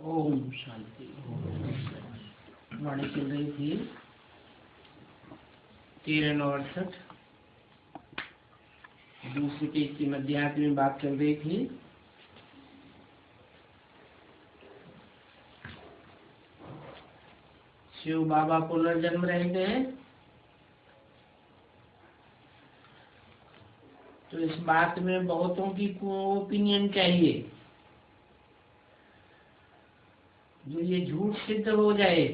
ओम शांति। वाणी चल रही थी 1368 दूसरे पेज की मध्यात्म में बात चल रही थी। शिव बाबा पुनर्जन्म रहते हैं, तो इस बात में बहुतों की ओपिनियन चाहिए। जो ये झूठ सिद्ध हो जाए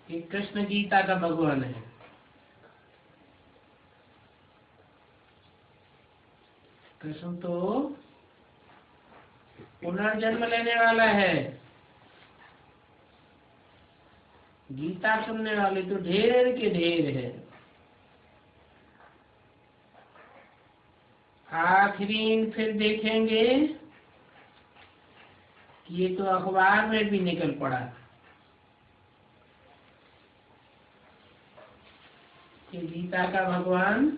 कि कृष्ण गीता का भगवान है, कृष्ण तो पुनर्जन्म लेने वाला है। गीता सुनने वाले तो ढेर के ढेर है। आखिरी फिर देखेंगे कि ये तो अखबार में भी निकल पड़ा कि गीता का भगवान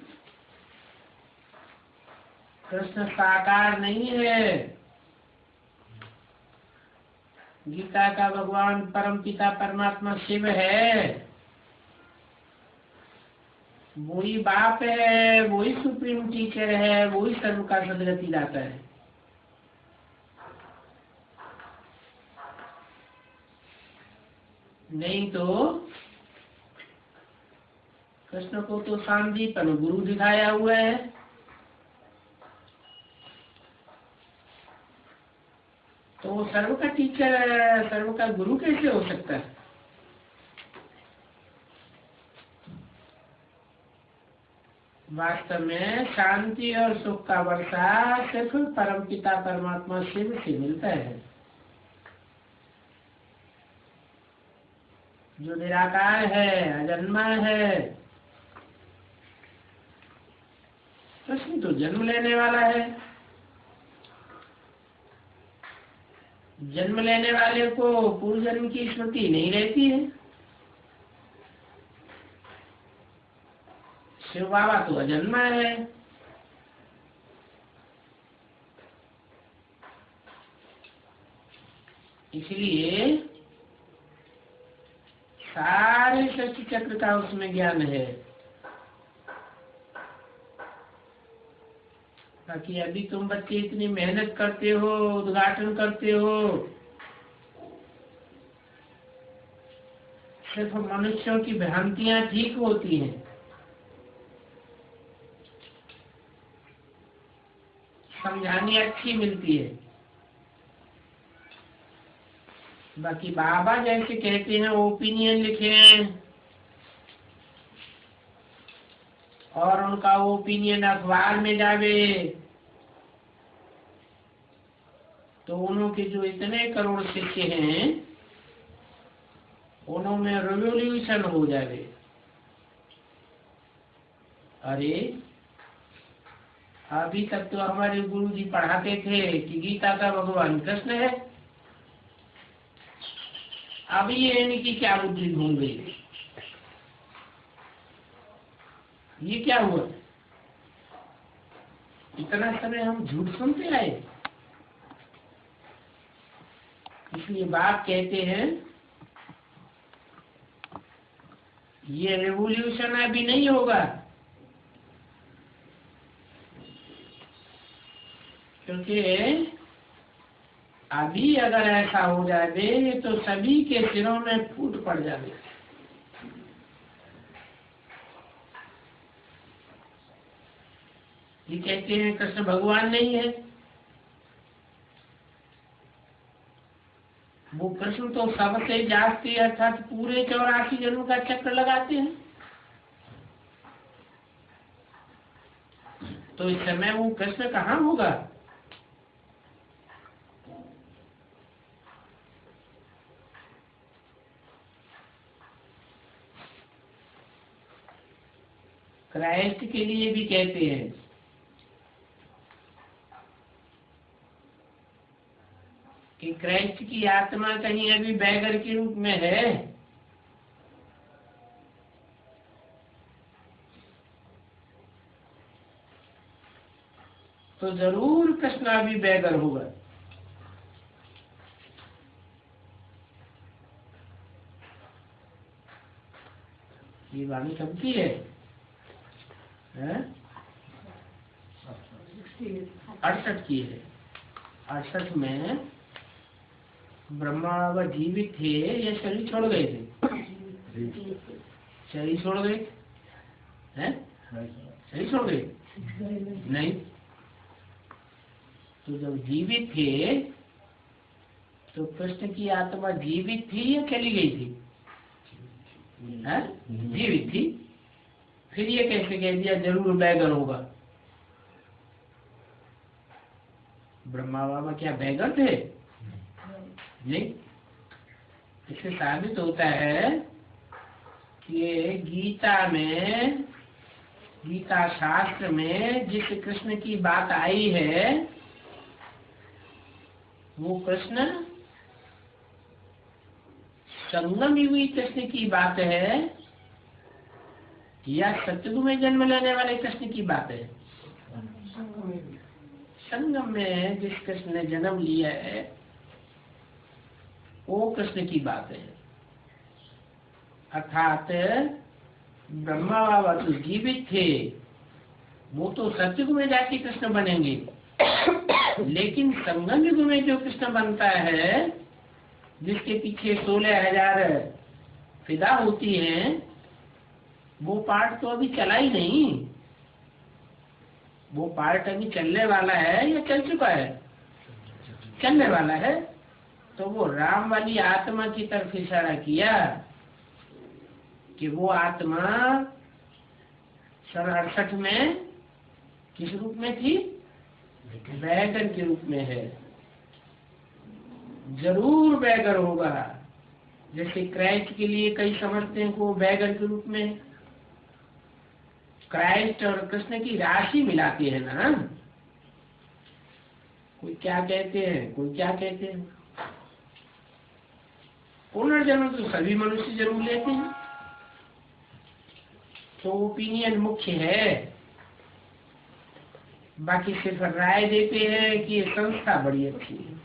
कृष्ण साकार नहीं है। गीता का भगवान परम पिता परमात्मा शिव है। वही बाप है, वही सुप्रीम टीचर है, वही सर्व का सदगति दाता है। नहीं तो कृष्ण को तो सांदीपन गुरु दिखाया हुआ है। तो वो सर्व का टीचर, सर्व का गुरु कैसे हो सकता है? वास्तव में शांति और सुख का वर्षा सिर्फ परम पिता परमात्मा शिव से मिलता है, जो निराकार है, अजन्मा है। कृष्ण तो जन्म लेने वाला है। जन्म लेने वाले को पूर्व जन्म की स्मृति नहीं रहती है। शिव बाबा तो अजन्मा है। इसलिए सारे सृष्टि चक्र का उसमें ज्ञान है। बाकी अभी तुम बच्चे इतनी मेहनत करते हो, उद्घाटन करते हो, सिर्फ मनुष्यों की भ्रांतियां ठीक होती हैं, समझानी अच्छी मिलती है। बाकी बाबा जैसे कहते हैं ओपिनियन लिखे हैं और उनका ओपिनियन अखबार में जावे, तो उन्होंने जो इतने करोड़ शिष्य हैं उन्होंने रिवॉल्यूशन हो जावे। अरे अभी तक तो हमारे गुरु जी पढ़ाते थे कि गीता का भगवान कृष्ण है। अब ये इनकी क्या बुद्धि घूम गई? ये क्या हुआ? इतना समय हम झूठ सुनते आए। इसलिए बाप कहते हैं ये रेवोल्यूशन अभी नहीं होगा, क्योंकि अभी अगर ऐसा हो जाए तो सभी के सिरों में फूट पड़ जाए। ये कहते हैं कृष्ण भगवान नहीं है। वो कृष्ण तो सबसे जास्ती अर्थात पूरे 84 जन्म का चक्र लगाते हैं। तो इस समय वो कृष्ण कहाँ होगा? क्राइस्ट के लिए भी कहते हैं कि क्राइस्ट की आत्मा कहीं अभी बैगर के रूप में है। तो जरूर कृष्ण अभी बैगर होगा। ये वाणी सबकी है, 68 की है। 68 में ब्रह्मा बाबा जीवित थे या शरीर छोड़ गए थे? शरीर छोड़ गए हैं? शरीर छोड़ गए नहीं। तो जब जीवित थे तो कृष्ण की आत्मा जीवित थी या चली गई थी? जीवित थी। फिर ये कैसे कह दिया जरूर बैगर होगा? ब्रह्मा बाबा क्या बैगर थे? नहीं। इससे साबित होता है कि गीता शास्त्र में जिस कृष्ण की बात आई है वो कृष्ण संगम युगी कृष्ण की बात है या सतयुग में जन्म लेने वाले कृष्ण की बात है? संगम में जिस कृष्ण ने जन्म लिया है वो कृष्ण की बात है। अर्थात ब्रह्मा बाबा तो जीवित थे, वो तो सतयुग में जाके कृष्ण बनेंगे, लेकिन संगम युग में जो कृष्ण बनता है जिसके पीछे 16,000 फिदा होती हैं, वो पार्ट तो अभी चला ही नहीं। वो पार्ट अभी चलने वाला है या चल चुका है? चलने वाला है। तो वो राम वाली आत्मा की तरफ इशारा किया कि वो आत्मा 68 में किस रूप में थी? बैगर के रूप में है। जरूर बैगर होगा। जैसे क्राइस्ट के लिए कई समझते हैं को बैगर के रूप में। क्राइस्ट और कृष्ण की राशि मिलाती है ना। कोई क्या कहते हैं, कोई क्या कहते हैं। पुनर्जन्म तो सभी मनुष्य जरूर लेते हैं। तो ओपिनियन मुख्य है, बाकी सिर्फ राय देते हैं कि ये संस्था बड़ी अच्छी है।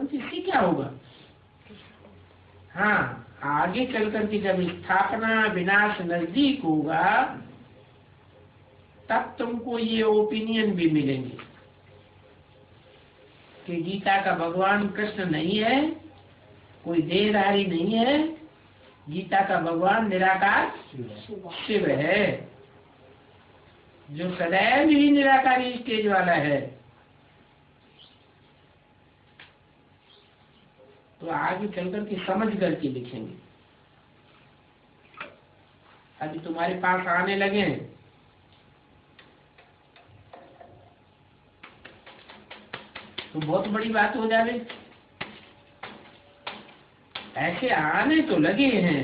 इससे क्या होगा? हाँ, आगे चल करके जब स्थापना विनाश नजदीक होगा तब तुमको ये ओपिनियन भी मिलेंगे कि गीता का भगवान कृष्ण नहीं है, कोई देहधारी नहीं है, गीता का भगवान निराकार शिव है, जो सदैव ही निराकारी स्टेज वाला है। तो आगे चल करके समझ करके लिखेंगे। अभी तुम्हारे पास आने लगे हैं, तो बहुत बड़ी बात हो जाए। ऐसे आने तो लगे हैं।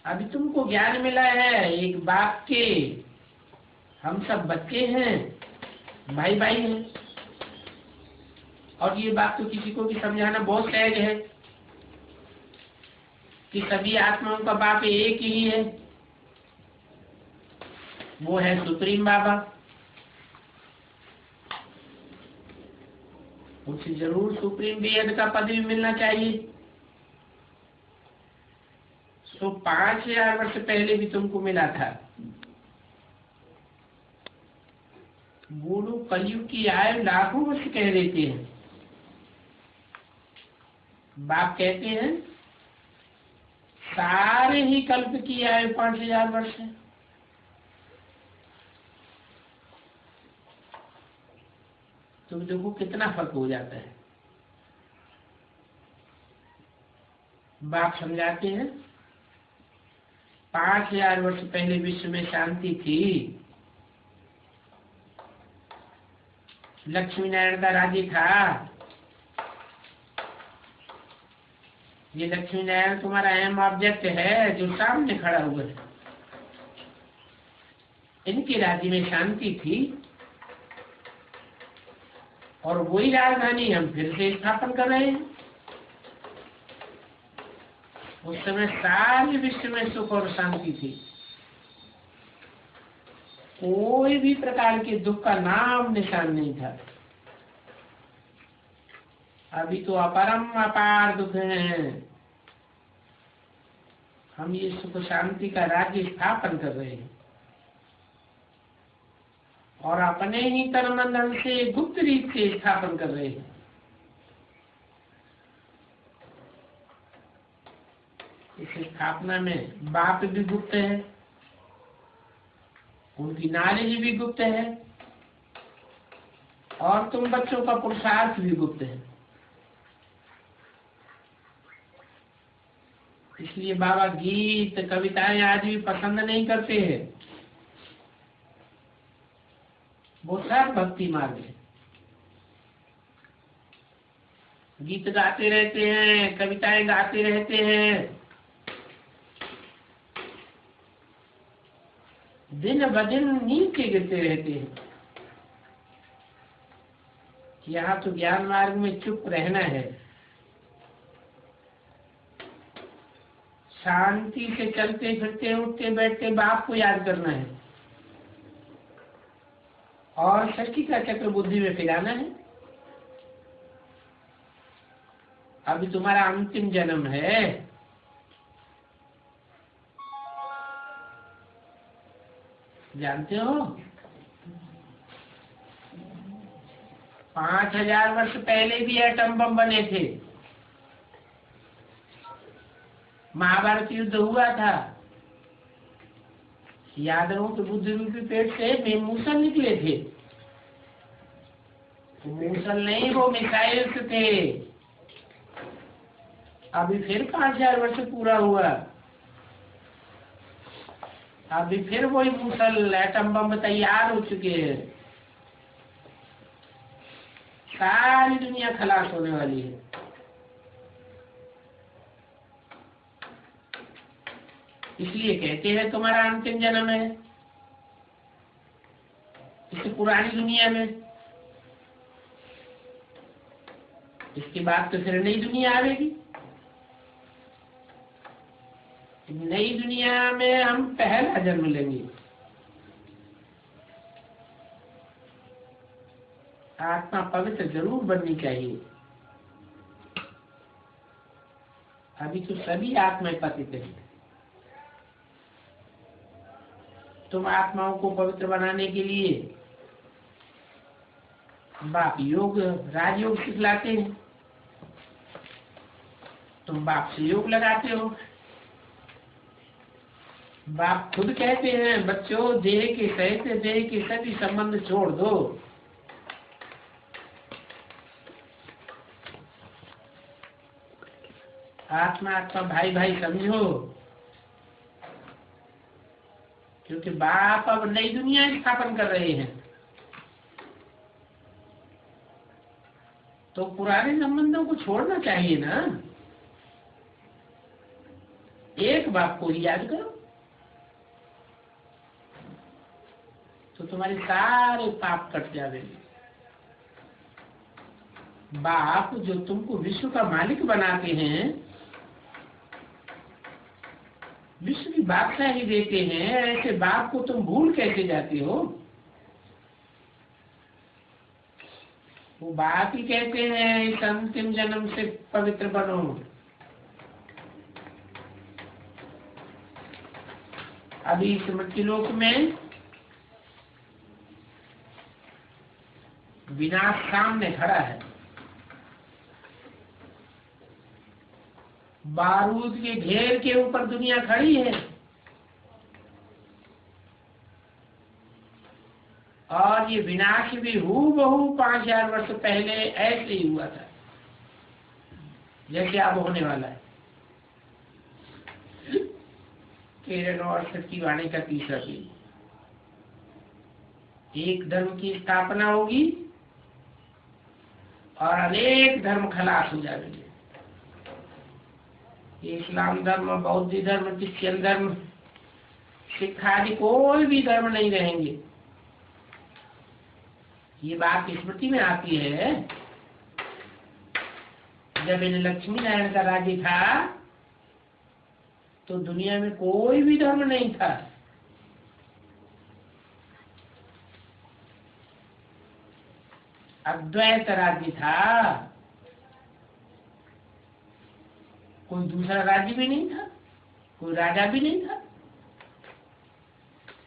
अभी तुमको ज्ञान मिला है एक बाप के, हम सब बच्चे हैं, भाई भाई हैं। और ये बात तो किसी को भी समझाना बहुत सहज है कि सभी आत्माओं का बाप एक ही है, वो है सुप्रीम बाबा। उसे जरूर सुप्रीम बेहद का पद भी मिलना चाहिए। तो 5,000 वर्ष पहले भी तुमको मिला था। वो लोग कलयुग की आयु लाखों वर्ष कह देते हैं। बाप कहते हैं सारे ही कल्प की आयु 5,000 वर्ष है। तो देखो कितना फर्क हो जाता है। बाप समझाते हैं 5,000 वर्ष पहले विश्व में शांति थी, लक्ष्मी नारायण का राज्य था। ये लक्ष्मी नारायण तुम्हारा अहम ऑब्जेक्ट है जो सामने खड़ा हुआ है। इनके राज्य में शांति थी और वही राजधानी हम फिर से स्थापन कर रहे हैं। उस समय सारे विश्व में सुख और शांति थी। कोई भी प्रकार के दुख का नाम निशान नहीं था। अभी तो अपरम अपार दुख है। हम ये सुख शांति का राज्य स्थापन कर रहे हैं और अपने ही तन मन धन से गुप्त रीत से स्थापन कर रहे हैं। इस स्थापना में बाप भी गुप्त है, उनकी नॉलेज भी गुप्त है और तुम बच्चों का पुरुषार्थ भी गुप्त है। इसलिए बाबा गीत कविताएं आज भी पसंद नहीं करते हैं। वो सब भक्ति मार्ग है। गीत गाते रहते हैं, कविताएं गाते रहते हैं, दिन ब दिन नीचे गिरते रहते हैं। यहाँ तो ज्ञान मार्ग में चुप रहना है, शांति से चलते फिरते उठते बैठते बाप को याद करना है और सृष्टि का चक्र बुद्धि में फैलाना है। अभी तुम्हारा अंतिम जन्म है। जानते हो 5000 वर्ष पहले भी एटम बम बने थे। महाभारत युद्ध हुआ था। यादवों के बुद्धि रूपी पेट से मूसल निकले थे। मूसल नहीं, वो मिसाइल्स थे। अभी फिर 5000 वर्ष पूरा हुआ, अभी फिर वही मूसल एटम बम तैयार हो चुके हैं। सारी दुनिया खलास होने वाली है। इसलिए कहते हैं तुम्हारा अंतिम जन्म है। इससे पुरानी दुनिया में, इसके बाद तो फिर नई दुनिया आएगी। नई दुनिया में हम पहला जन्म लेंगे। आत्मा पवित्र जरूर बननी चाहिए। अभी तो सभी आत्माएं पतित हैं। तुम आत्माओं को पवित्र बनाने के लिए बाप योग राजयोग सिखलाते हैं। तुम बाप से योग लगाते हो। बाप खुद कहते हैं बच्चों, देह के सहित देह के सभी संबंध छोड़ दो। आत्मा आत्मा भाई भाई समझो, क्योंकि बाप अब नई दुनिया स्थापन कर रहे हैं। तो पुराने संबंधों को छोड़ना चाहिए ना। एक बाप को ही याद करो तो तुम्हारे सारे पाप कट जाएंगे। बाप जो तुमको विश्व का मालिक बनाते हैं, विश्व की बादशाही देते हैं, ऐसे बाप को तुम भूल कैसे जाते हो? वो बाप ही कहते हैं इस अंतिम जन्म से पवित्र बनो। अभी इस मृत्युलोक में विनाश सामने खड़ा है। बारूद के ढेर के ऊपर दुनिया खड़ी है और ये विनाश भी हूबहू 5000 वर्ष पहले ऐसे ही हुआ था जैसे अब होने वाला है। किरण और सच्ची वाणी का तीसरा पीढ़ी। एक धर्म की स्थापना होगी और अनेक धर्म खलास हो जाएंगे। इस्लाम धर्म, बौद्ध धर्म, क्रिश्चियन धर्म, सिख आदि कोई भी धर्म नहीं रहेंगे। ये बात स्मृति में आती है। जब इन लक्ष्मी नारायण का राज्य था तो दुनिया में कोई भी धर्म नहीं था। अद्वैत राज्य था, कोई दूसरा राज्य भी नहीं था, कोई राजा भी नहीं था।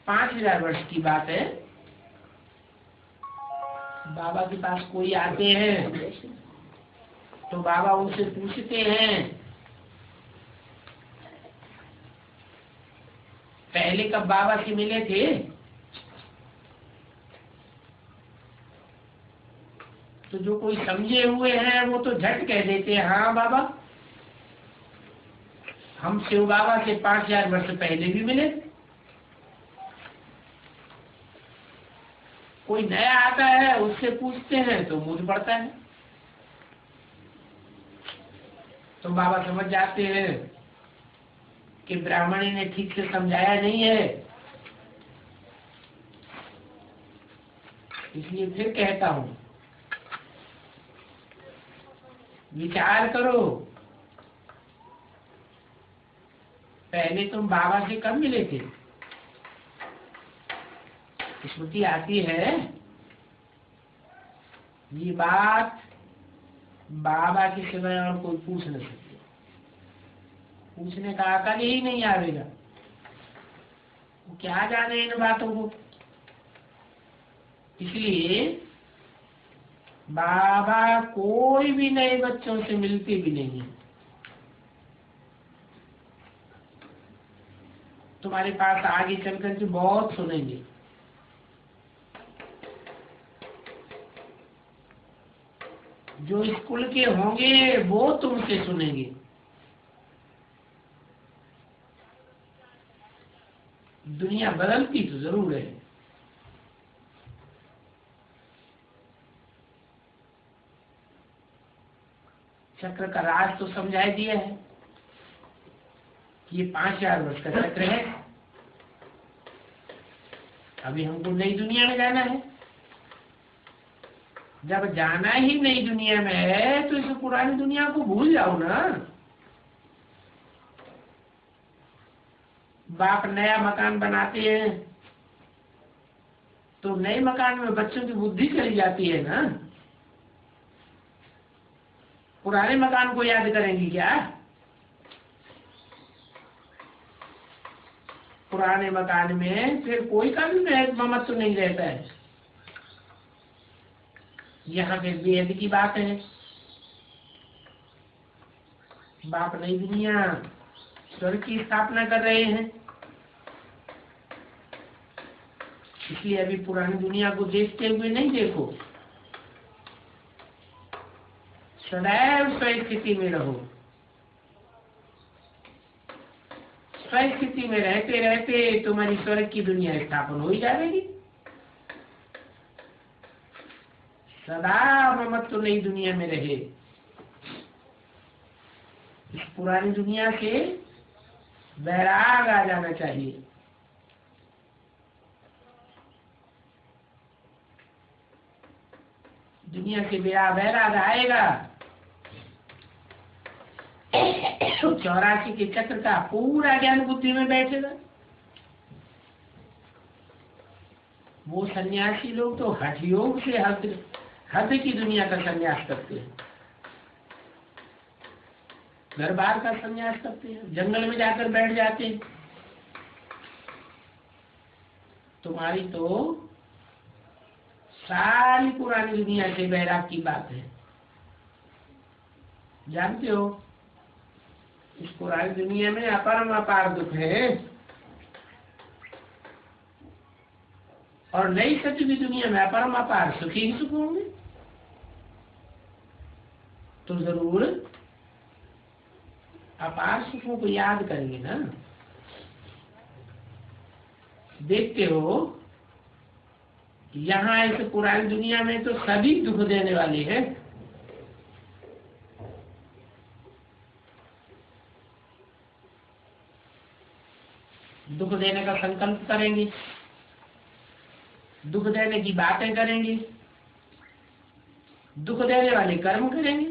5000 वर्ष की बात है। बाबा के पास कोई आते हैं तो बाबा उनसे पूछते हैं, पहले कब बाबा से मिले थे? तो जो कोई समझे हुए हैं वो तो झट कह देते हैं, हाँ बाबा, हम शिव बाबा से 5000 वर्ष पहले भी मिले। कोई नया आता है उससे पूछते हैं तो मूड पड़ता है। तो बाबा समझ जाते हैं कि ब्राह्मणी ने ठीक से समझाया नहीं है, इसलिए फिर कहता हूं, विचार करो, पहले तुम बाबा से कब मिले थे? स्मृति आती है, ये बात बाबा के सिवाय और कोई पूछ नहीं सकते, पूछने का अकल ही नहीं आवेगा, वो क्या जाने इन बातों को। इसलिए बाबा कोई भी नए बच्चों से मिलते भी नहीं है। तुम्हारे पास आगे चलकर के बहुत सुनेंगे। जो स्कूल के होंगे वो तुमसे सुनेंगे, दुनिया बदलती तो जरूर है। चक्र का राज तो समझा दिया है, ये 5000 वर्ष का चक्र है। अभी हमको नई दुनिया में जाना है। जब जाना ही नई दुनिया में है तो इस पुरानी दुनिया को भूल जाओ ना। बाप नया मकान बनाते हैं तो नए मकान में बच्चों की बुद्धि चली जाती है ना, पुराने मकान को याद करेंगी क्या? पुराने मकान में फिर कोई का भी महत्व नहीं रहता है। यहाँ पे वेद की बात है, बाप नई दुनिया स्वर्ग की स्थापना कर रहे हैं, इसलिए अभी पुरानी दुनिया को देखते हुए नहीं देखो, सदैव स्वस्थ स्थिति में रहो। स्वस्थ स्थिति में रहते रहते तुम्हारी स्वर्ग की दुनिया स्थापन हो ही जाएगी। सदा ममत्व नई दुनिया में रहे। इस पुरानी दुनिया से वैराग आ जाना चाहिए। दुनिया से वैराग आएगा तो 84 के चक्र का पूरा ज्ञान बुद्धि में बैठेगा। वो सन्यासी लोग तो हठ योग से हद की दुनिया का संन्यास करते हैं, घर बार का संन्यास करते हैं, जंगल में जाकर बैठ जाते हैं। तुम्हारी तो सारी पुरानी दुनिया से वैराग की बात है। जानते हो इस पुरानी दुनिया में अपरम अपार दुख है, और नई सत्य की दुनिया में अपरम अपार सुखी ही सुख होंगे। तो जरूर अपार सुखों को याद करेंगे ना। देखते हो यहाँ इस पुरानी दुनिया में तो सभी दुख देने वाले हैं। दुख देने का संकल्प करेंगे, दुख देने की बातें करेंगे, दुख देने वाले कर्म करेंगे।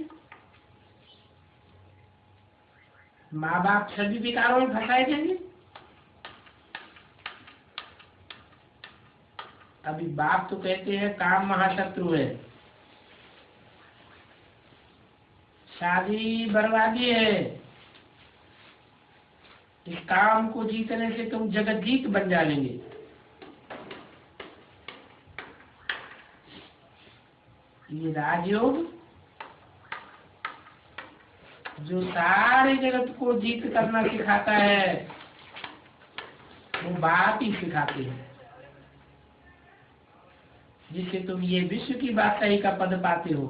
माँ बाप सभी विकारों में फंसाए देंगे। अभी बाप तो कहते हैं काम महाशत्रु है, शादी बर्बादी है। इस काम को जीतने से तुम जगत जीत बन जाएंगे। ये राजयोग जो सारे जगत को जीत करना सिखाता है, वो बात ही सिखाते हैं, जिससे तुम ये विश्व की बादशाही का पद पाते हो।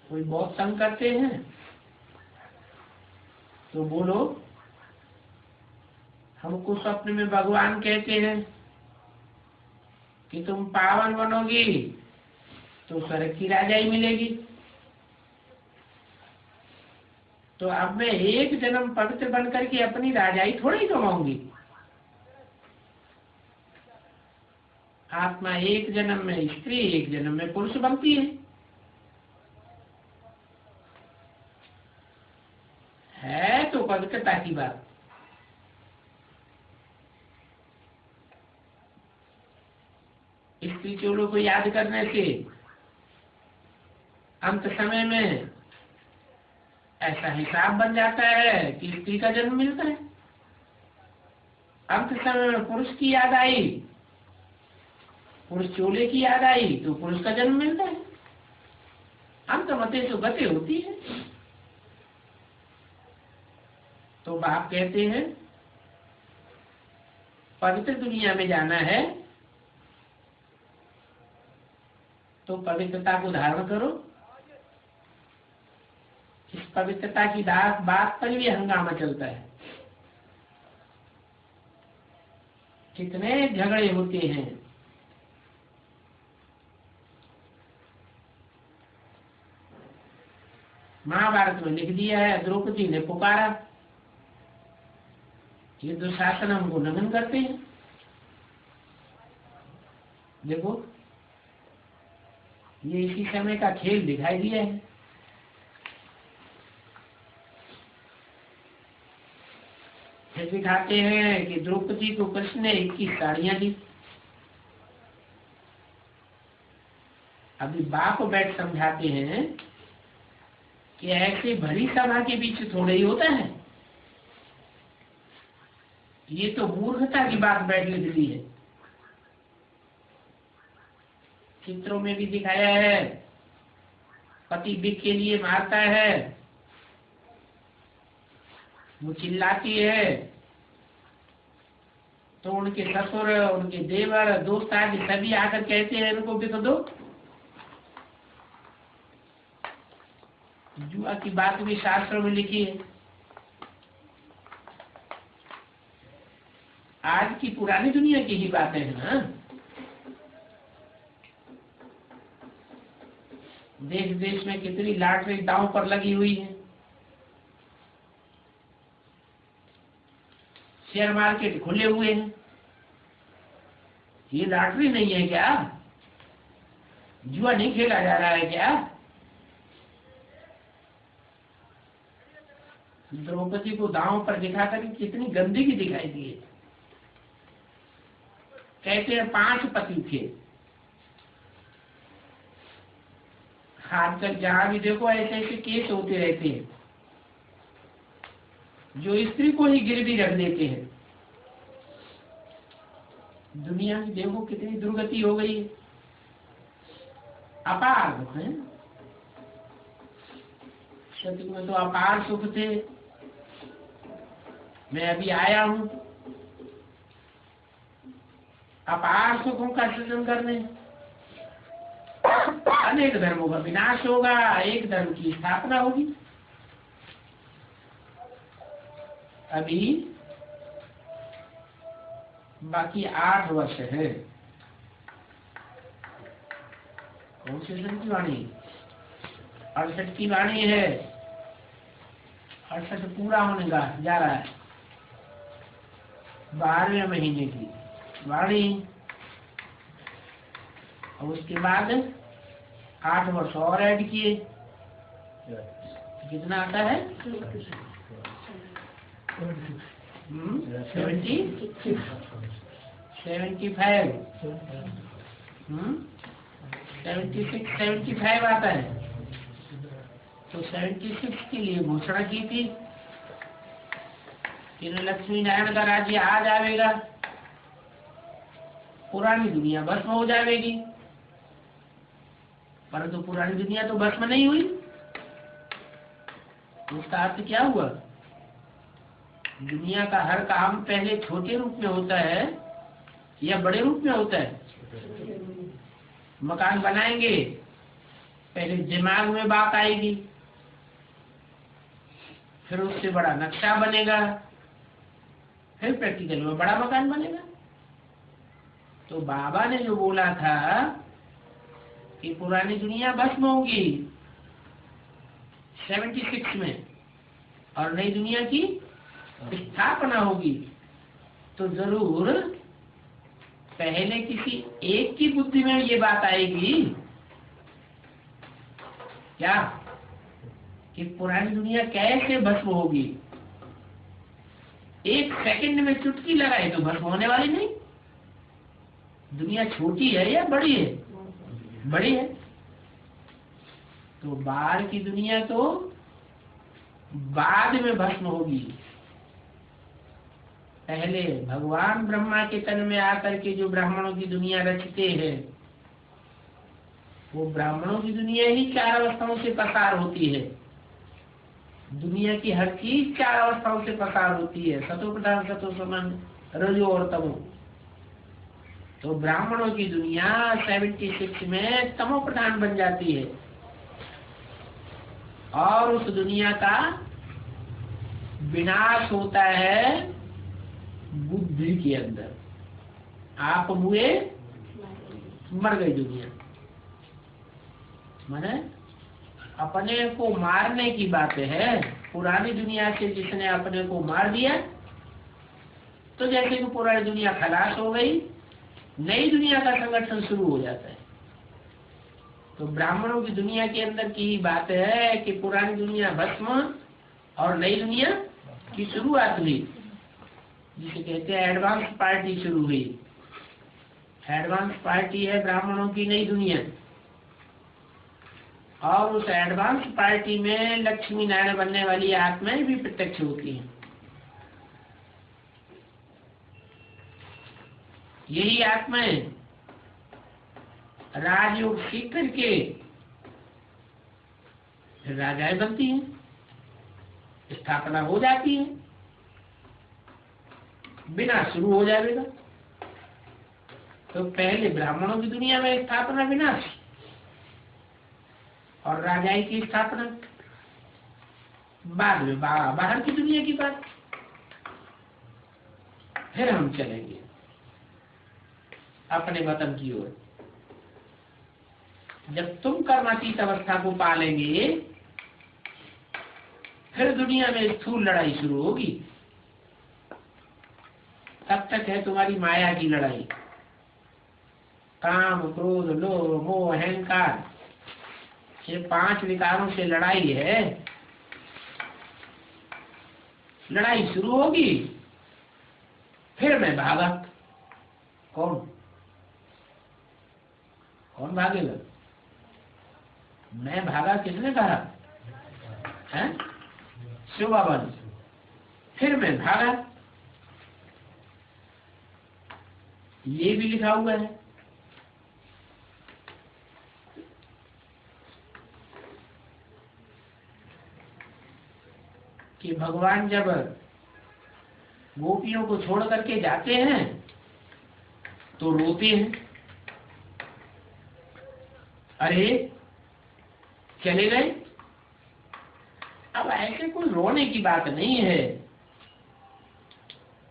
कोई बहुत तंग करते हैं तो बोलो, हमको स्वप्न में भगवान कहते हैं कि तुम पावन बनोगी तो स्वर्ग की राजाई मिलेगी। तो अब मैं एक जन्म पवित्र बन करके अपनी राजाई थोड़ी ही कमाऊंगी। आत्मा एक जन्म में स्त्री, एक जन्म में पुरुष बनती है तो पवित्रता की बात। स्त्री चोलों को याद करने से अंत समय में ऐसा हिसाब बन जाता है कि स्त्री का जन्म मिलता है। अंत समय में पुरुष की याद आई, पुरुष चोले की याद आई तो पुरुष का जन्म मिलता है। अंत मते तो गति होती है। तो बाप कहते हैं पवित्र दुनिया में जाना है तो पवित्रता को धारण करो। इस पवित्रता की बात पर भी हंगामा चलता है। कितने झगड़े होते हैं। महाभारत में लिख दिया है, द्रौपदी ने पुकारा, ये दुशासन हमको नमन करते हैं। देखो ये इसी समय का खेल दिखाई दिया है। फिर दिखाते हैं कि द्रौपदी को कृष्ण ने 21 साड़ियां दी। अभी बाप बैठ समझाते हैं कि ऐसे भरी सभा के बीच थोड़ा ही होता है। ये तो मूर्खता की बात बैठ लिख दी है। चित्रों में भी दिखाया है, पति बिक के लिए मारता है, वो चिल्लाती है तो उनके ससुर, उनके देवर, दोस्त आदि सभी आकर कहते हैं इनको बिक दो। जुआ की बात भी शास्त्रों में लिखी है। आज की पुरानी दुनिया की ही बातें हैं ना। देश देश में कितनी लॉटरी दांव पर लगी हुई है। शेयर मार्केट खुले हुए हैं। ये लॉटरी नहीं है क्या? जुआ नहीं खेला जा रहा है क्या? द्रौपदी को दांव पर दिखाकर कितनी गंदगी दिखाई दी है। कहते हैं 5 पति थे। आजकल जहां भी देखो ऐसे ऐसे केस होते रहते हैं जो स्त्री को ही गिरवी रख देते हैं। दुनिया में देखो कितनी दुर्गति हो गई है। अपार दुख है। सतयुग में तो अपार सुख थे। मैं अभी आया हूं अपार सुखों का सृजन करने। अनेक धर्मों का विनाश होगा, एक धर्म की स्थापना होगी। अभी बाकी 8 वर्ष है। कौन से सन की वाणी? 68 की वाणी है। 68 पूरा होने का जा रहा है। 12वें महीने की वाणी। और उसके बाद 8 वर्ष और ऐड किए। कितना आता है? 75। 76, 75 आता है। तो 76 के लिए घोषणा की थी कि लक्ष्मी नारायण का राज्य आ जाएगा, पुरानी दुनिया भस्म हो जाएगी। परंतु पुरानी दुनिया तो भस्म नहीं हुई। उसका अर्थ क्या हुआ? दुनिया का हर काम पहले छोटे रूप में होता है या बड़े रूप में होता है? मकान बनाएंगे, पहले दिमाग में बात आएगी, फिर उससे बड़ा नक्शा बनेगा, फिर प्रैक्टिकल में बड़ा मकान बनेगा। तो बाबा ने जो बोला था कि पुरानी दुनिया भस्म होगी 76 में और नई दुनिया की स्थापना होगी, तो जरूर पहले किसी एक की बुद्धि में ये बात आएगी क्या कि पुरानी दुनिया कैसे भस्म होगी। एक सेकंड में चुटकी लगाए तो भस्म होने वाली नहीं। दुनिया छोटी है या बड़ी है? बड़ी है। तो बाहर की दुनिया तो बाद में भस्म होगी। पहले भगवान ब्रह्मा के तन में आकर के जो ब्राह्मणों की दुनिया रचते हैं, वो ब्राह्मणों की दुनिया ही 4 अवस्थाओं से पसार होती है। दुनिया की हर चीज 4 अवस्थाओं से पसार होती है, सतो प्रधान, सतो समान, रजो और तमो। तो ब्राह्मणों की दुनिया 76 में तमो प्रधान बन जाती है और उस दुनिया का विनाश होता है बुद्धि के अंदर। आप हुए, मर गई दुनिया। माने अपने को मारने की बात है। पुरानी दुनिया से जिसने अपने को मार दिया, तो जैसे कि पुरानी दुनिया खलास हो गई, नई दुनिया का संगठन शुरू हो जाता है। तो ब्राह्मणों की दुनिया के अंदर की बात है कि पुरानी दुनिया भस्म और नई दुनिया की शुरुआत हुई, जिसे कहते हैं एडवांस पार्टी शुरू हुई। एडवांस पार्टी है ब्राह्मणों की नई दुनिया, और उस एडवांस पार्टी में लक्ष्मी नारायण बनने वाली आत्माएं भी प्रत्यक्ष होती हैं। यही आत्माएं राजयोग सीख करके फिर राजाएं बनती हैं, स्थापना हो जाती है, विनाश शुरू हो जाएगा। तो पहले ब्राह्मणों की दुनिया में स्थापना, विनाश, और राजाई की स्थापना, बाद में बाहर की दुनिया की बात। फिर हम चलेंगे अपने वतन की ओर। जब तुम कर्मातीत अवस्था को पालेंगे, फिर दुनिया में स्थूल लड़ाई शुरू होगी। तब तक है तुम्हारी माया की लड़ाई। काम, क्रोध, लोभ, मोह, अहंकार, ये 5 विकारों से लड़ाई है। लड़ाई शुरू होगी, फिर मैं भागा। कौन भागेगा? मैं भागा किसने कहा है? शिव बाबा ने। फिर मैं भागा, ये भी लिखा हुआ है। कि भगवान जब गोपियों को छोड़ करके जाते हैं तो रोते हैं, अरे चले गए। अब ऐसे कोई रोने की बात नहीं है।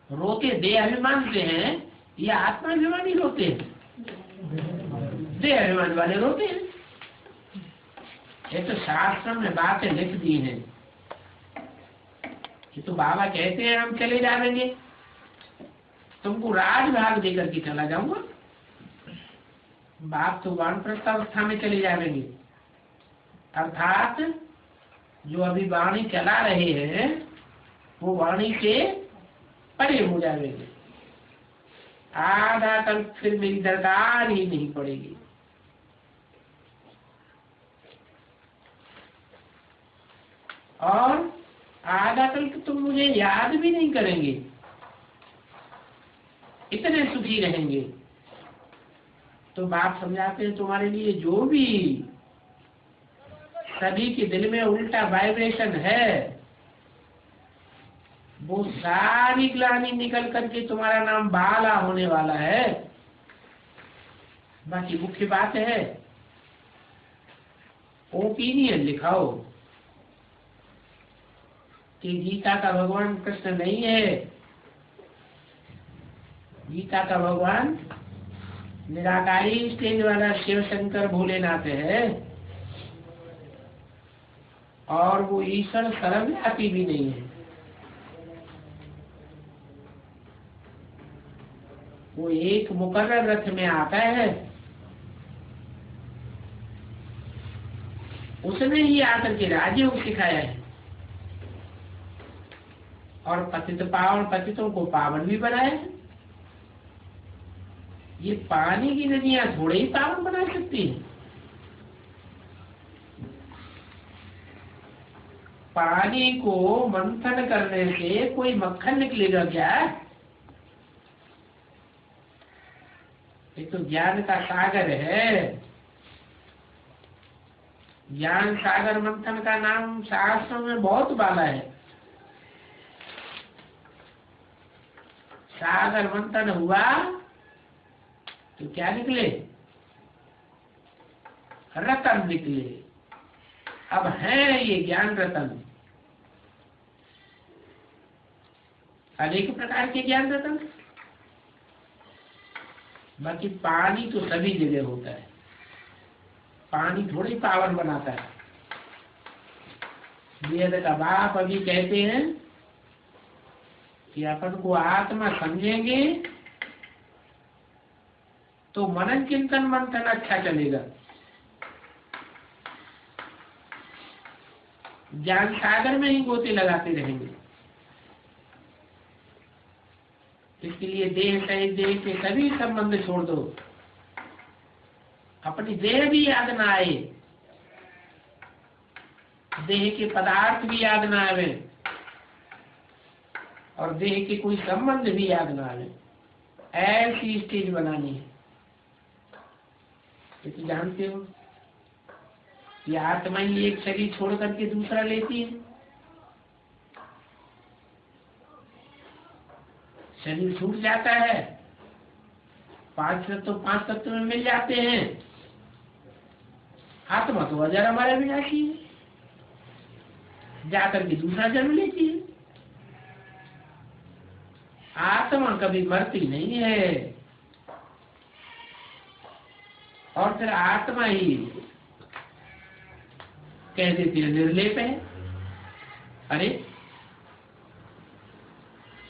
रोते देह अभिमान से हैं या आत्माभिमानी रोते हैं? देह अभिमान वाले रोते हैं। ये तो शास्त्र में बातें लिख दी हैं कि तो बाबा कहते हैं हम चले जाएंगे, तुमको राजभाग देकर के चला जाऊंगा। बाप तो वानप्रस्थ अवस्था में चले जाएंगे, अर्थात जो अभी वाणी चला रहे हैं वो वाणी से परे हो जाएंगे। आधा तक फिर मेरी दरकार ही नहीं पड़ेगी। और आधा कल तुम मुझे याद भी नहीं करेंगे, इतने सुखी रहेंगे। तो बाप समझाते हैं तुम्हारे लिए जो भी सभी के दिल में उल्टा वाइब्रेशन है, वो सारी ग्लानि निकल करके तुम्हारा नाम बाला होने वाला है। बाकी मुख्य बात है ओपिनियन लिखाओ कि गीता का भगवान कृष्ण नहीं है, गीता का भगवान निराकारी स्टेज वाला शिव शंकर भोलेनाथ है, और वो ईश्वर सर्वव्यापी भी नहीं है। वो एक मुकर्रर रथ में आता है, उसने ही आकर के राजयोग सिखाया है, और पतित पावन पतितों को पावन भी बनाया है। ये पानी की नदियां थोड़े ही पावन बना सकती हैं। पानी को मंथन करने से कोई मक्खन निकलेगा क्या? ये तो ज्ञान का सागर है। ज्ञान सागर मंथन का नाम शास्त्रों में बहुत बाला है। सागर मंथन हुआ तो क्या निकले? रतन निकले। अब है ये ज्ञान रतन, अनेक प्रकार के ज्ञान रतन। बाकी पानी तो सभी जगह होता है, पानी थोड़ी पावन बनाता है। वेद का बाप अभी कहते हैं कि अपन को आत्मा समझेंगे तो मनन चिंतन मंथन अच्छा चलेगा। ज्ञान सागर में ही गोते लगाते रहेंगे। इसके लिए देह सहित देह के सभी संबंध छोड़ दो, अपनी देह भी याद ना आए, देह के पदार्थ भी याद ना आवे, और देह के कोई संबंध भी याद ना आवे। ऐसी स्टेज बनानी है। ये तो जानते हो कि आत्मा ही एक शरीर छोड़ करके दूसरा लेती है। शरीर छूट जाता है, पांच तत्व में मिल जाते हैं। आत्मा तो अजर हमारे विनाशी है, जाकर के दूसरा जन्म लेती है। आत्मा कभी मरती नहीं है, और फिर आत्मा ही कह देती है निर्लेप है। अरे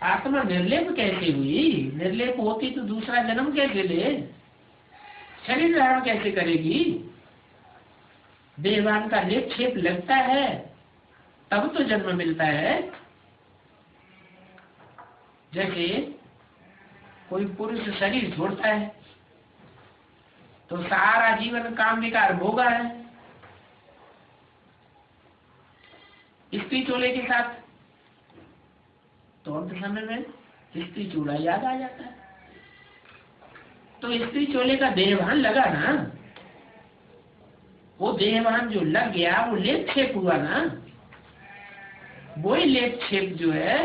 आत्मा निर्लेप कैसे हुई? निर्लेप होती तो दूसरा जन्म कैसे ले, शरीर धारण कैसे करेगी? देवान का लेप छेप लगता है तब तो जन्म मिलता है। जैसे कोई पुरुष शरीर छोड़ता है तो सारा जीवन काम विकार भोगा है स्त्री चोले के साथ, तो अंत समय में स्त्री चोला याद आ जाता है। तो स्त्री चोले का देहभान लगा ना, वो देहभान जो लग गया वो लेप छेप हुआ ना, वही लेप छेप जो है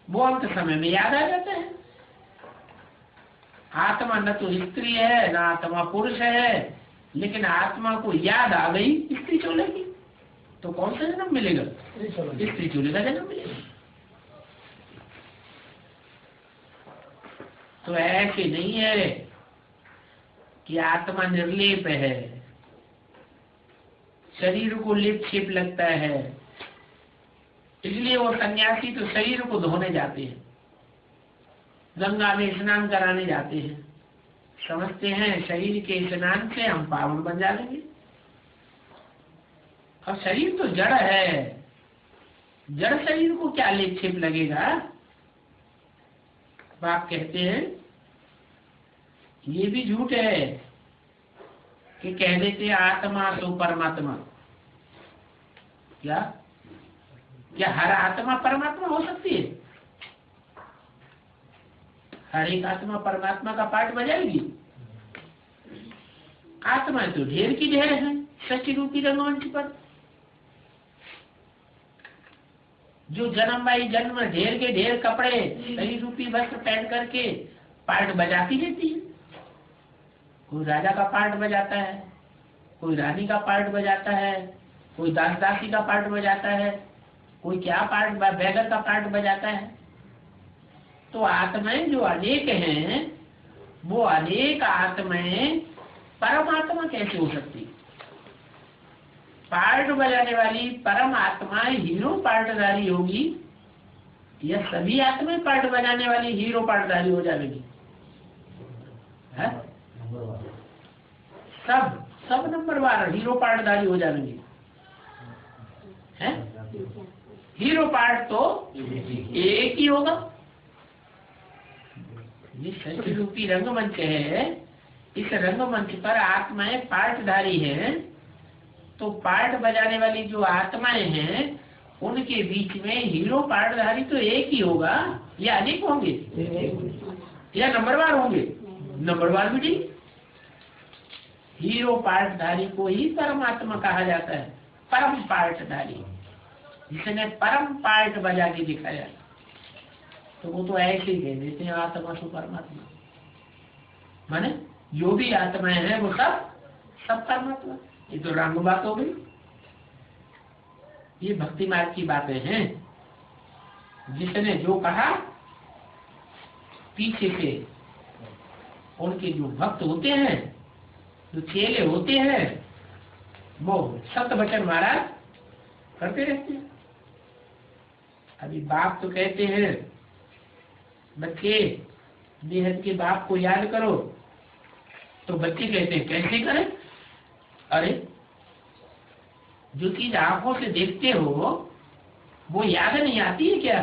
वो अंत समय में याद आ जाता है। आत्मा न तो स्त्री है, न आत्मा पुरुष है, लेकिन आत्मा को याद आ गई स्त्री चोले की, तो कौन सा जन्म मिलेगा? स्त्री चोले का जन्म मिलेगा। तो ऐसे नहीं है कि आत्मा निर्लेप है, शरीर को लेप छेप लगता है। इसलिए वो सन्यासी तो शरीर को धोने जाते हैं, गंगा में स्नान कराने जाते हैं, समझते हैं शरीर के स्नान से हम पावन बन जाएंगे। और शरीर तो जड़ है, जड़ शरीर को क्या लेप छेप लगेगा? बाप कहते हैं ये भी झूठ है कि कह देते आत्मा तो परमात्मा। क्या क्या हर आत्मा परमात्मा हो सकती है? हर एक आत्मा परमात्मा का पार्ट बजाएगी? आत्मा तो ढेर की ढेर है सच्ची रूपी रंगमंच पर। जो जन्म बाई जन्म ढेर के ढेर कपड़े सही रूपी वस्त्र पहन करके पार्ट बजाती रहती है। कोई राजा का पार्ट बजाता है, कोई रानी का पार्ट बजाता है, कोई दास दासी का पार्ट बजाता है, कोई क्या पार्ट, बैगर का पार्ट बजाता है। तो आत्माएं जो अनेक हैं, वो अनेक आत्माएं परमात्मा कैसे हो सकती? पार्ट बजाने वाली परम आत्मा हीरो पार्टधारी होगी या सभी आत्माएं पार्ट बजाने वाली हीरो पार्टधारी हो जाएगी? सब नंबरवार हीरो पार्टधारी हो जाएंगे। हैं? हीरो पार्ट तो एक ही होगा। ये सच्ची रूपी रंगमंच है। इस रंगमंच पर आत्माएं पार्टधारी हैं, तो पार्ट बजाने वाली जो आत्माएं हैं उनके बीच में हीरो पार्टधारी तो एक ही होगा या अनेक होंगे या नंबरवार होंगे? नंबरवार भी नहीं। हीरो पार्टधारी को ही परमात्मा कहा जाता है, परम पार्टधारी, जिसने परम पार्ट बजा के दिखाया। तो वो तो ऐसे ही कह देते हैं आत्मा तो परमात्मा, माने जो भी आत्माएं हैं वो सब परमात्मा। ये तो रंग बात हो गई। ये भक्ति मार्ग की बातें हैं। जिसने जो कहा, पीछे से उनके जो भक्त होते हैं, जो चेले होते हैं, वो सत्य वचन महाराज करते रहते हैं। अभी बाप तो कहते हैं बच्चे बेहद के बाप को याद करो, तो बच्चे कहते हैं कैसे करें? अरे जो चीज आंखों से देखते हो वो याद नहीं आती है क्या?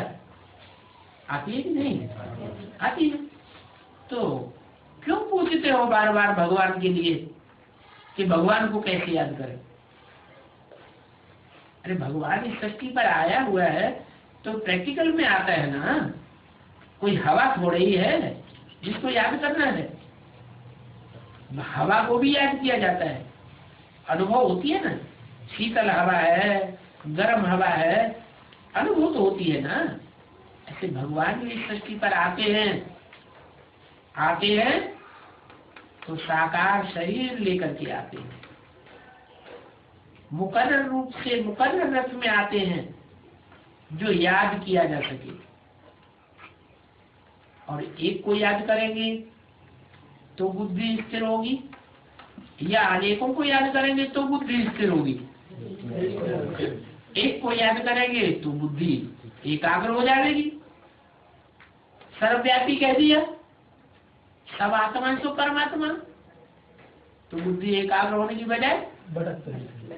आती है कि नहीं आती है? तो क्यों पूछते हो बार बार भगवान के लिए कि भगवान को कैसे याद करें? अरे भगवान इस सृष्टि पर आया हुआ है तो प्रैक्टिकल में आता है ना। कोई हवा थोड़ी ही है जिसको याद करना है। हवा को भी याद किया जाता है, अनुभव होती है ना। शीतल हवा है, गर्म हवा है, अनुभव तो होती है ना। ऐसे भगवान भी इस सृष्टि पर आते हैं तो साकार शरीर लेकर के आते हैं, मुकर्रर रूप से मुकर्रर रथ में आते हैं जो याद किया जा सके। और एक को याद करेंगे तो बुद्धि स्थिर होगी, या अनेकों को याद करेंगे तो बुद्धि स्थिर होगी। एक को याद करेंगे तो बुद्धि एकाग्र हो जाएगी। सर्वव्यापी कह दिया, सब आत्मा तो परमात्मा, तो बुद्धि एकाग्र होने की बजाय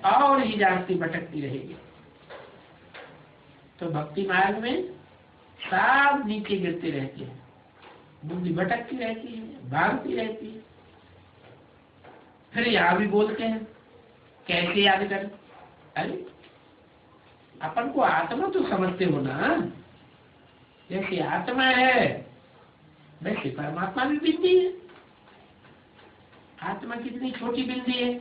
और ही जाती भटकती रहेगी। तो भक्ति मार्ग में सब नीचे गिरते रहते हैं, बुद्धि भटकती रहती है, भागती रहती है। फिर यहाँ भी बोलते हैं कैसे याद करें? अरे अपन को आत्मा तो समझते हो ना, जैसे आत्मा है वैसे परमात्मा भी बिंदी है। आत्मा कितनी छोटी बिंदी है,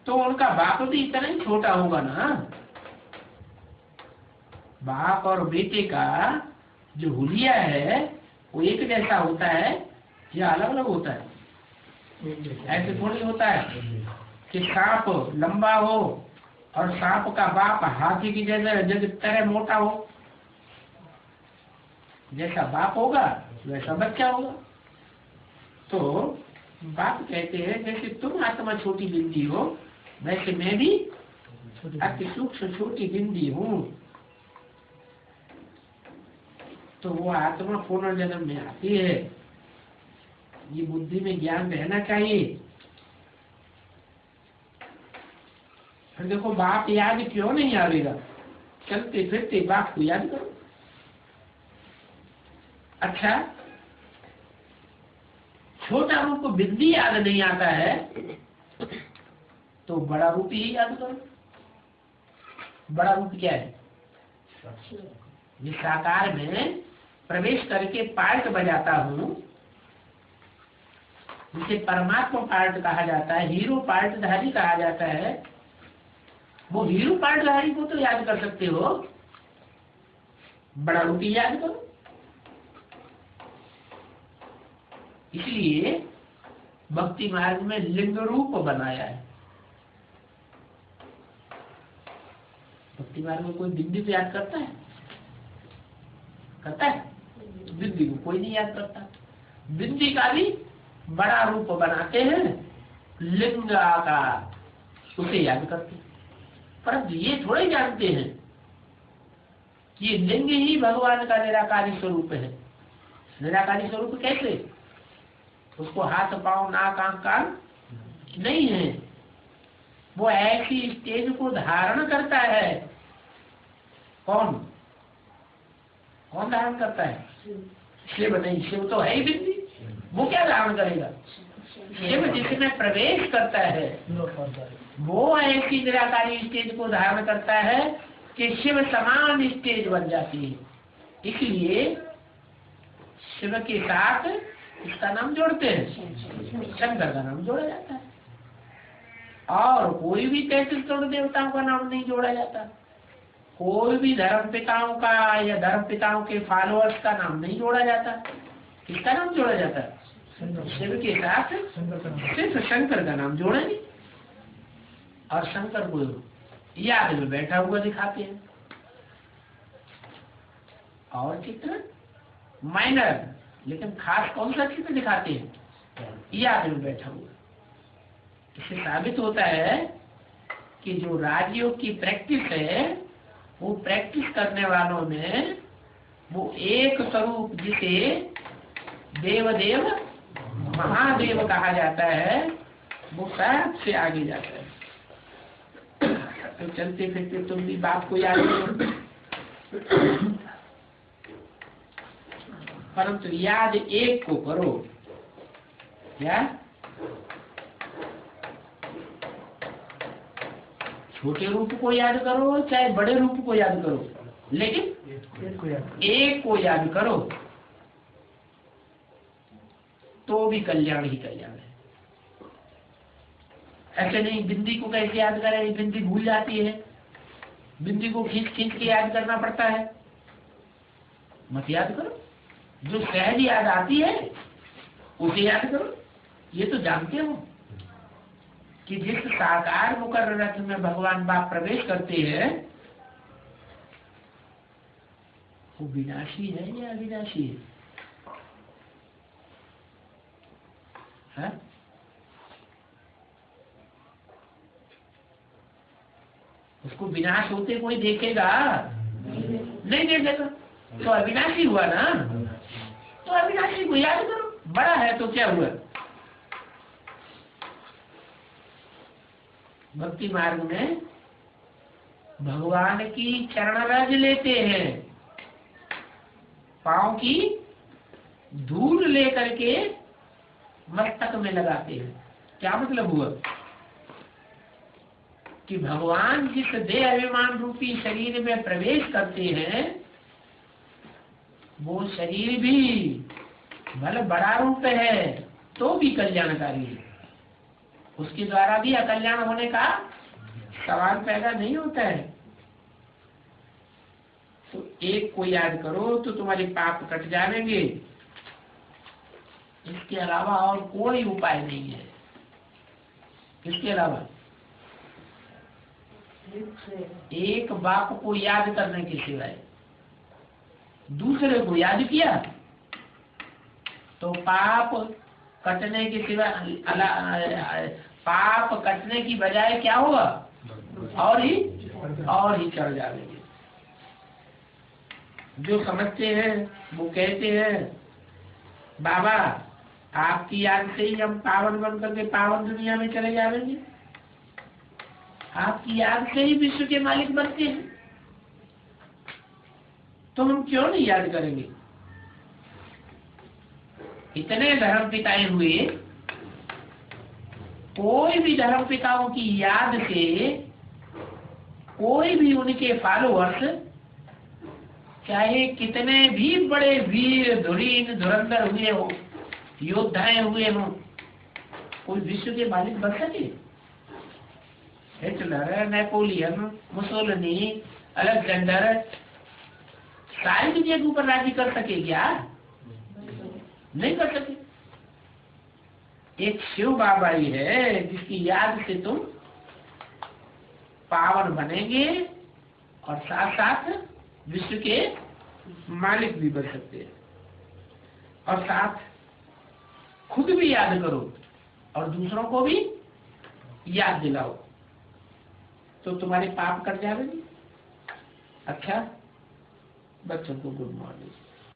तो उनका बाप भी इतना ही छोटा होगा ना। बाप और बेटे का जो हुलिया है वो एक जैसा होता है या अलग अलग होता है? ऐसे थोड़ी होता है कि सांप लंबा हो और सांप का बाप हाथी की जैसे तरह मोटा हो। जैसा बाप होगा वैसा बच्चा होगा। तो बाप कहते हैं जैसे तुम आत्मा छोटी बिंदी हो वैसे मैं भी अति सूक्ष्म छोटी बिंदी हूँ। तो वो आत्मा पुनर्जन्म में आती है, ये बुद्धि में ज्ञान रहना चाहिए। फिर देखो बाप याद क्यों नहीं आवेगा? चलते फिरते बाप को याद करो। अच्छा, छोटा रूप बिंदी याद नहीं आता है तो बड़ा रूप ही याद करो। बड़ा रूप क्या है? जिस साकार में प्रवेश करके पार्ट बजाता हूँ, जिसे परमात्मा पार्ट कहा जाता है, हीरो पार्टधारी कहा जाता है, वो हीरो पार्टधारी को तो याद कर सकते हो, बड़ा रूप याद करो। इसलिए भक्ति मार्ग में लिंग रूप बनाया है। भक्ति मार्ग में कोई बिंदी को याद करता है? करता है? बिंदी को कोई नहीं याद करता। बिंदी का भी बड़ा रूप बनाते हैं, लिंग आकार, उसे याद करते हैं। परंतु ये थोड़े जानते हैं कि ये लिंग ही भगवान का निराकारी स्वरूप है। निराकारी स्वरूप कैसे? उसको हाथ पांव नाक आंख कान नहीं है, वो ऐसी स्टेज को धारण करता है। कौन कौन धारण करता है? शिव नहीं, शिव तो है ही बिंदी, वो क्या धारण करेगा? शिव जिसमें प्रवेश करता है वो ऐसी निराकारी स्टेज को धारण करता है कि शिव समान स्टेज बन जाती है। इसलिए शिव के साथ इसका नाम जोड़ते हैं, शंकर का नाम जोड़ा जाता है। और कोई भी 33 करोड़ देवताओं का नाम नहीं जोड़ा जाता, कोई भी धर्म पिताओं का या धर्म पिताओं के फॉलोअर्स का नाम नहीं जोड़ा जाता। किसका नाम जोड़ा जाता है? शिव के साथ सिर्फ शंकर का नाम जोड़ेंगे और शंकर को याद में बैठा हुआ दिखाते हैं। और चित्र माइनर, लेकिन खास कौन सा चित्र दिखाते हैं? याद में बैठा हुआ। इससे साबित होता है कि जो राजयोग की प्रैक्टिस है, वो प्रैक्टिस करने वालों में वो एक स्वरूप जिसे देवदेव महादेव कहा जाता है, वो सबसे आगे जाता है। तो चलते फिरते तुम भी बाप को याद करो, परंतु याद एक को करो। क्या? छोटे रूप को याद करो चाहे बड़े रूप को याद करो, लेकिन एक को याद करो तो भी कल्याण ही कल्याण है। ऐसे नहीं बिंदी को कैसे याद करें, बिंदी भूल जाती है, बिंदी को खींच खींच के याद करना पड़ता है। मत याद करो, जो सहज याद आती है उसे याद करो। ये तो जानते हो कि जिस साकार मुकर रथ में भगवान बाप प्रवेश करते हैं वो विनाशी है या अविनाशी है? उसको विनाश होते कोई देखेगा? नहीं देखेगा। तो अविनाशी हुआ ना, तो अविनाशी को याद करो। बड़ा है तो क्या हुआ? भक्ति मार्ग में भगवान की चरण रज लेते हैं, पांव की धूल लेकर के मस्तक में लगाते हैं। क्या मतलब हुआ? कि भगवान जिस देह अभिमान रूपी शरीर में प्रवेश करते हैं, वो शरीर भी भले बड़ा रूप है तो भी कल्याणकारी है। उसके द्वारा भी अकल्याण होने का सवाल पैदा नहीं होता है। तो एक को याद करो तो तुम्हारे पाप कट जाएंगे। इसके अलावा और कोई उपाय नहीं है। इसके अलावा एक बाप को याद करने के सिवाय दूसरे को याद किया तो पाप कटने के सिवाय पाप कटने की बजाय क्या होगा? और ही चढ़ जाएंगे। जो समझते हैं वो कहते हैं बाबा आपकी याद से ही हम पावन बन करके पावन दुनिया में चले जाएंगे, आपकी याद से ही विश्व के मालिक बनते हैं, तो हम क्यों नहीं याद करेंगे? इतने धर्म पिताएं हुए, कोई भी धर्म पिताओं की याद से कोई भी उनके फॉलोअर्स चाहे कितने भी बड़े वीर धुरीन धुरंधर हुए हो, योद्धाएं हुए हो, कोई विश्व के मालिक बन सके? हिटलर, नेपोलियन, मुसोलिनी, अलेक्जेंडर सारी दुनिया के ऊपर राज्य कर सके क्या? नहीं कर सके। एक शिव बाबा ही है जिसकी याद से तुम पावन बनेंगे और साथ साथ विश्व के मालिक भी बन सकते हैं। और साथ खुद भी याद करो और दूसरों को भी याद दिलाओ तो तुम्हारे पाप कट जाएंगे। अच्छा, बच्चों को गुड मॉर्निंग।